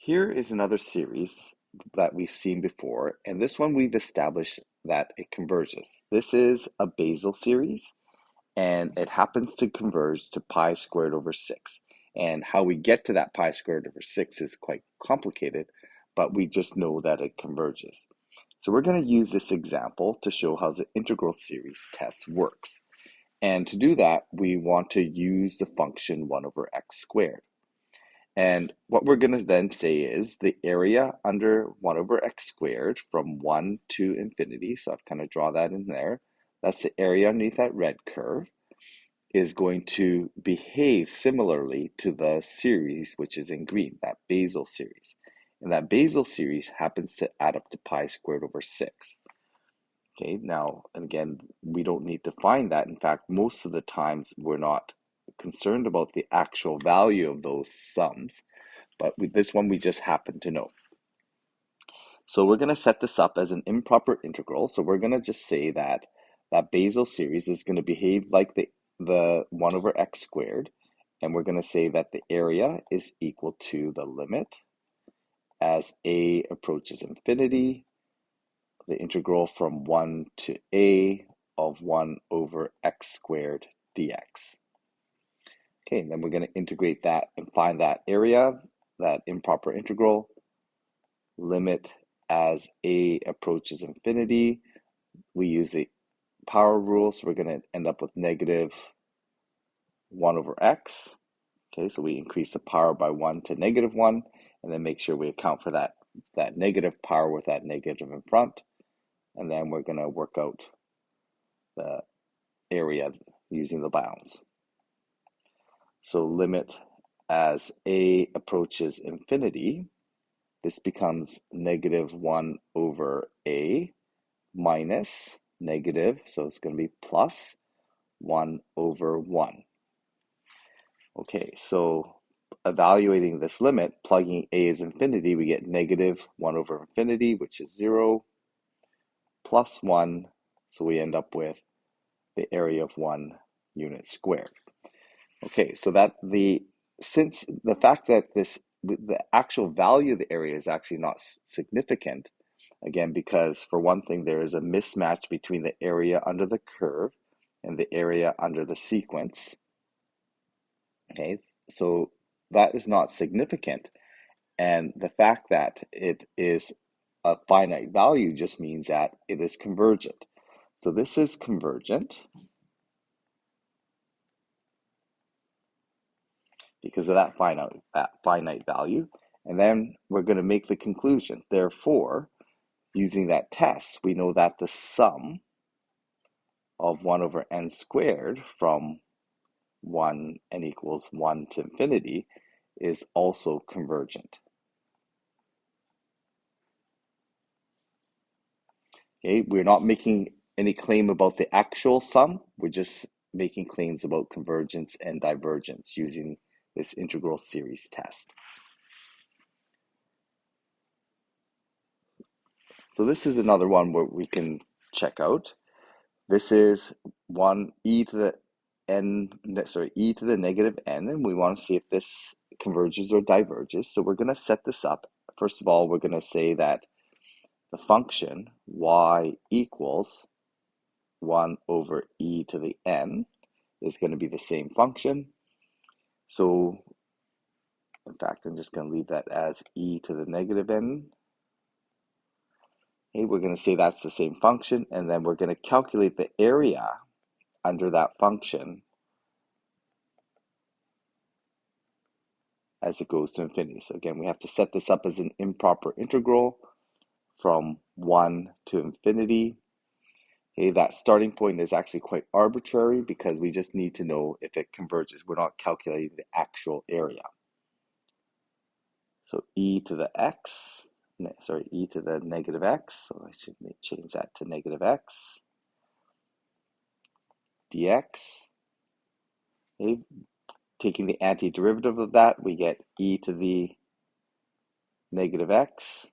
Here is another series that we've seen before, and this one we've established that it converges. This is a basal series, and it happens to converge to pi squared over 6. And how we get to that pi squared over 6 is quite complicated, but we just know that it converges. So we're going to use this example to show how the integral series test works. And to do that, we want to use the function 1 over x squared. And what we're going to then say is the area under 1 over x squared from 1 to infinity, so I've kind of draw that in there, that's the area underneath that red curve, is going to behave similarly to the series which is in green, that basal series. And that basal series happens to add up to pi squared over 6. Okay, now, again, we don't need to find that. In fact, most of the times we're not concerned about the actual value of those sums, but this one we just happen to know. So we're going to set this up as an improper integral. So we're going to just say that that basal series is going to behave like the 1 over x squared, and we're going to say that the area is equal to the limit as a approaches infinity, the integral from 1 to a of 1 over x squared dx. Okay, and then we're going to integrate that and find that area, that improper integral, limit as a approaches infinity. We use the power rule, so we're going to end up with negative 1 over x. Okay, so we increase the power by 1 to negative 1, and then make sure we account for that negative power with that negative in front. And then we're going to work out the area using the bounds. So limit as a approaches infinity, this becomes negative 1 over a minus negative, so it's going to be plus 1 over 1. Okay, so evaluating this limit, plugging a as infinity, we get negative 1 over infinity, which is 0, plus 1, so we end up with the area of 1 unit squared. Okay, so since the fact that the actual value of the area is actually not significant, again, because for one thing, there is a mismatch between the area under the curve and the area under the sequence. Okay, so that is not significant. And the fact that it is a finite value just means that it is convergent. So this is convergent because of that finite value. And then we're going to make the conclusion. Therefore, using that test, we know that the sum of 1 over n squared from 1 n equals 1 to infinity is also convergent. Okay, we're not making any claim about the actual sum. We're just making claims about convergence and divergence using this integral series test. So this is another one where we can check out. This is e to the negative n, and we want to see if this converges or diverges. So we're going to set this up. First of all, we're going to say that the function y equals 1 over e to the n is going to be the same function. So, in fact, I'm just going to leave that as e to the negative n. Okay, we're going to say that's the same function, and then we're going to calculate the area under that function as it goes to infinity. So again, we have to set this up as an improper integral from 1 to infinity. Okay, that starting point is actually quite arbitrary because we just need to know if it converges. We're not calculating the actual area. So e to the negative x, so I should change that to negative x dx. Okay, taking the antiderivative of that, we get e to the negative x,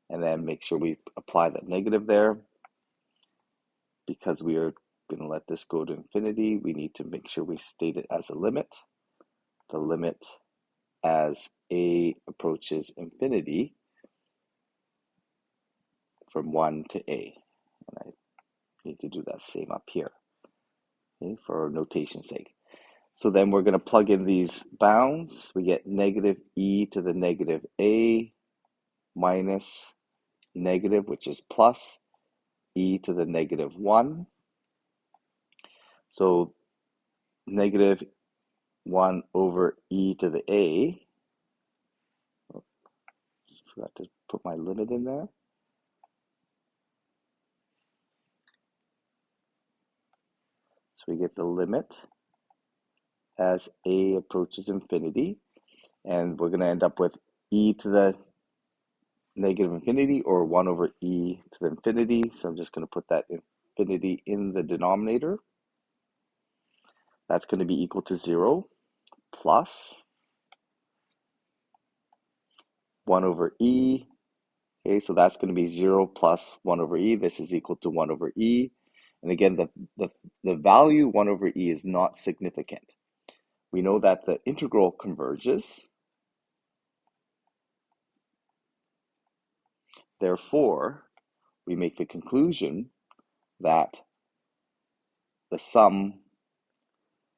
and then make sure we apply that negative there. Because we are going to let this go to infinity, we need to make sure we state it as a limit. The limit as a approaches infinity from 1 to a. And I need to do that same up here, okay, for notation's sake. So then we're going to plug in these bounds. We get negative e to the negative a minus negative, which is plus e to the negative 1. So negative 1 over e to the a. Oh, forgot to put my limit in there. So we get the limit as a approaches infinity. And we're going to end up with e to the negative infinity, or 1 over e to the infinity. So I'm just going to put that infinity in the denominator. That's going to be equal to 0 plus 1 over e. Okay, so that's going to be 0 plus 1 over e. This is equal to 1 over e. And again, the value 1 over e is not significant. We know that the integral converges. Therefore, we make the conclusion that the sum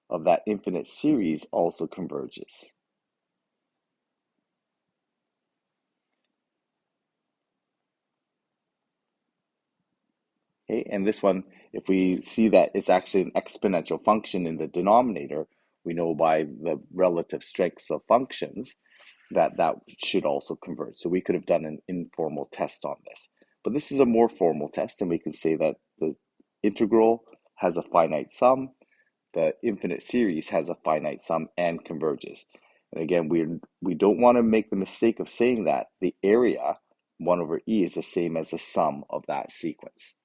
of that infinite series also converges. Okay, and this one, if we see that it's actually an exponential function in the denominator, we know by the relative strengths of functions that that should also converge. So we could have done an informal test on this. But this is a more formal test, and we can say that the integral has a finite sum, the infinite series has a finite sum and converges. And again, we don't want to make the mistake of saying that the area 1 over e is the same as the sum of that sequence.